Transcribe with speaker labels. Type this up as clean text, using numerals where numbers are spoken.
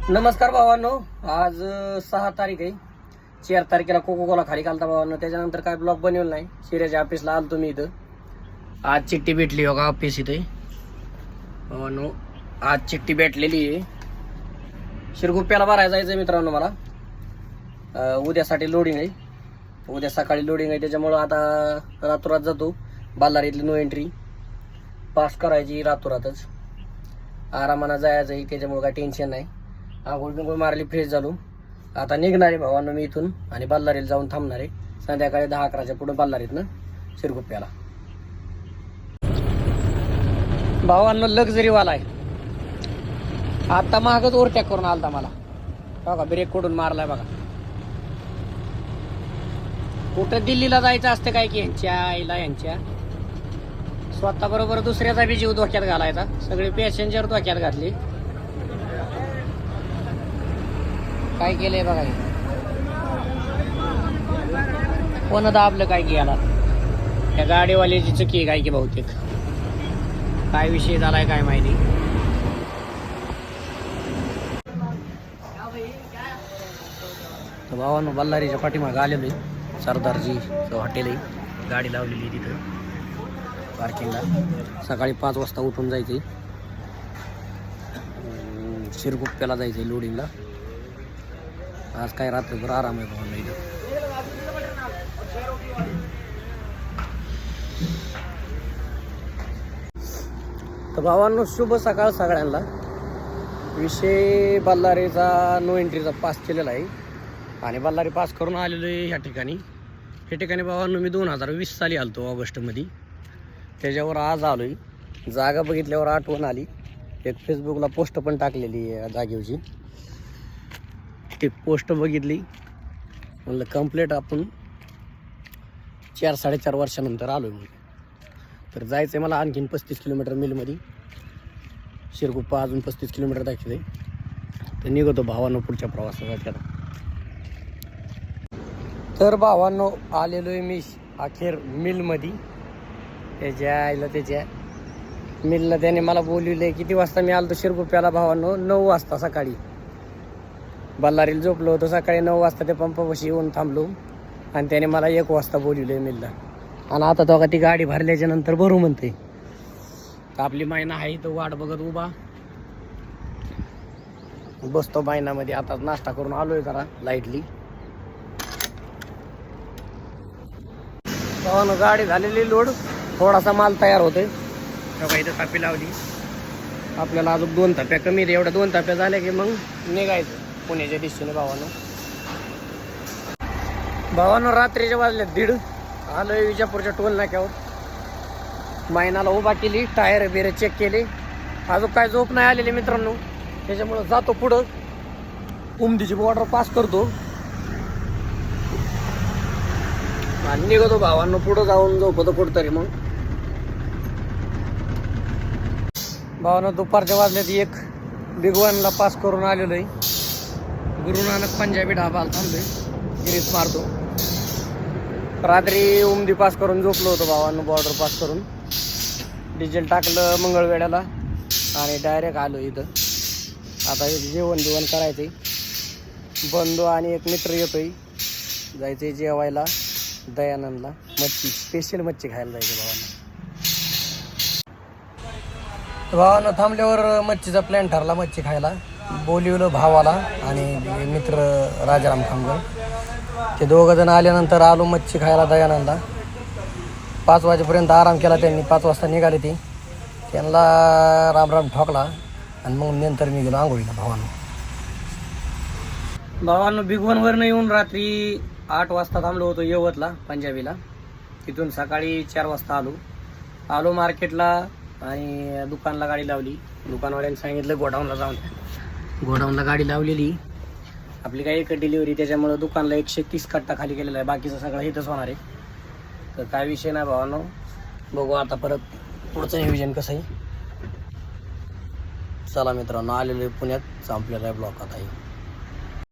Speaker 1: नमस्कार भावांनो, आज 6 तारीख आहे. 4 तारखेला कोको कोला खाली घालता भावांनो. त्याच्यानंतर काय ब्लॉग बनवलं नाही. शिऱ्याच्या ऑफिसला आलो तुम्ही इथं. आज चिठ्ठी भेटली बघा ऑफिस इथे भावांनो. आज चिठ्ठी भेटलेली आहे. शिरगुप्प्याला भरायला जायचं मित्रांनो मला. उद्यासाठी लोडिंग आहे. उद्या सकाळी लोडिंग आहे, त्याच्यामुळं आता रातोरात जातो. बाल्लारीतली नो एंट्री पास करायची रातोरातच. आरामानं जायचं आहे, त्याच्यामुळे काय टेन्शन नाही. आंघोळ बिंघोळ मारली, फ्रेश झालो. आता निघणार आहे भावांनो मी इथून आणि बाल्लारीला जाऊन थांबणार आहे. संध्याकाळी 10-11च्या पुढे बाल्लारीतनं शिरगुप्प्याला. भावांनो लक्झरीवाला आहे. आता मागच ओव्हरटेक करून आलता मला बघा. ब्रेक कडून मारलाय बघा. कुठं दिल्लीला जायचं असतं काय की यांच्या स्वतः बरोबर दुसऱ्याचा बी जीव धोक्यात घालायचा. सगळे पॅसेंजर धोक्यात घातले. काय केलंय बघा. कोण दाबलं काय की याला. त्या गाडीवाल्याची चुकी आहे काय की बहुतेक. काय विषय झालाय काय माहिती. भावानं बल्लारीच्या पाठीमागे आलेलो आहे. सरदारजी हॉटेल आहे. गाडी लावलेली आहे तिथं पार्किंगला. सकाळी 5 वाजता उठून जायचंय. शिरगुप्प्याला जायचंय लोडिंगला. आज काय रात्रभर आराम आहे भावांना इथं. तर भावांनो शुभ सकाळ सगळ्यांना. विषय बल्लारीचा नो एंट्रीचा पास केलेला आहे आणि बल्लारी पास करून आलेलो आहे ह्या ठिकाणी. ह्या ठिकाणी भावांनो मी 2020 साली आलतो ऑगस्टमध्ये. त्याच्यावर आज आलो आहे. जागा बघितल्यावर आठवण आली. एक फेसबुकला पोस्ट पण टाकलेली आहे जागेवरची. ती पोस्ट बघितली, म्हणलं कंप्लीट आपण 4-4.5 वर्षानंतर आलो आहे. तर जायचं आहे मला आणखीन 35 किलोमीटर मिलमध्ये. शिरगुप्पा अजून 35 किलोमीटर दाखवते. तर निघतो भावांनो पुढच्या प्रवासासाठी आता. तर भावांनो आलेलो आहे मी अखेर मिलमध्ये. त्याच्या मिलला त्याने मला बोलवले. किती वाजता मी आलो शिरगुप्प्याला भावांनो? 9 वाजता सकाळी. बल्लारीला झोपलो होतो. सकाळी 9 वाजता ते पंपापाशी येऊन थांबलो आणि त्याने मला 1 वाजता बोलवले मिलला. आणि आता तो का ती गाडी भरल्याच्या नंतर भरू म्हणते. तर आपली मायना आहे तो वाट बघत उभा बसतो मायनामध्ये. आता नाश्ता करून आलोय जरा लाईटली. भावांनो गाडी झालेली लोड. थोडासा माल तयार होतोय. तेव्हा इथं तापी लावली. आपल्याला अजून 2 ताप्या कमी. एवढ्या 2 ताप्या झाल्या की मग निघायचं पुण्याच्या दिशेने भावांनो रात्रीच्या वाजल्या 1:30. आलोय विजापूरच्या टोल नाक्यावर. मायनाला उभा केली. टायर बिरे चेक केले. अजून काय झोप नाही आलेली मित्रांनो. त्याच्यामुळं जातो पुढं. उमदीची बॉर्डर पास करतो आणि निघतो भावांनो. पुढं जाऊन झोपतो कुठतरी. मग भावांनो दुपारच्या वाजल्यात 1. बिग 1ला पास करून आलेलो आहे. गुरु नानक पंजाबी ढाबाला थांबलोय. गिरीस मारतो. रात्री उमदी पास करून झोपलो होतो भावांनो. बॉर्डर पास करून डिझेल टाकलं मंगळवेड्याला आणि डायरेक्ट आलो इथं. आता जेवण करायचंय. बंधू आणि एक मित्र येतोय. जायचंय जेवायला दयानंदला. मच्छी स्पेशल मच्छी खायला जायचं भावानं. थांबल्यावर मच्छीचा प्लॅन ठरला मच्छी खायला. बोलिवलं भावाला आणि मित्र राजाराम खामगर. ते 2 जण आल्यानंतर आलो मच्छी खायला दयानंदला. 5 वाजेपर्यंत आराम केला त्यांनी. 5 वाजता निघाले ते. त्यांना राम ठोकला आणि मग नंतर मी गेलो आंघोळीला भावांनो. बिग 1वरनं येऊन रात्री 8 वाजता थांबलो होतो यवतला पंजाबीला. तिथून सकाळी 4 वाजता आलो मार्केटला आणि दुकानला गाडी लावली. दुकानवाल्याने सांगितलं गोडाऊनला जाऊन. गोडाऊनला गाडी लावलेली. आपली काही एक डिलिव्हरी, त्याच्यामुळं दुकानला 130 कट्टा खाली केलेला आहे. बाकीचं सगळं इथंच होणार आहे. तर काय विषय नाही भावांनो. बघू आता परत पुढचं नियोजन कसं आहे. चला मित्रांनो आलेलो आहे पुण्यात. संपलेला आहे ब्लॉक आता.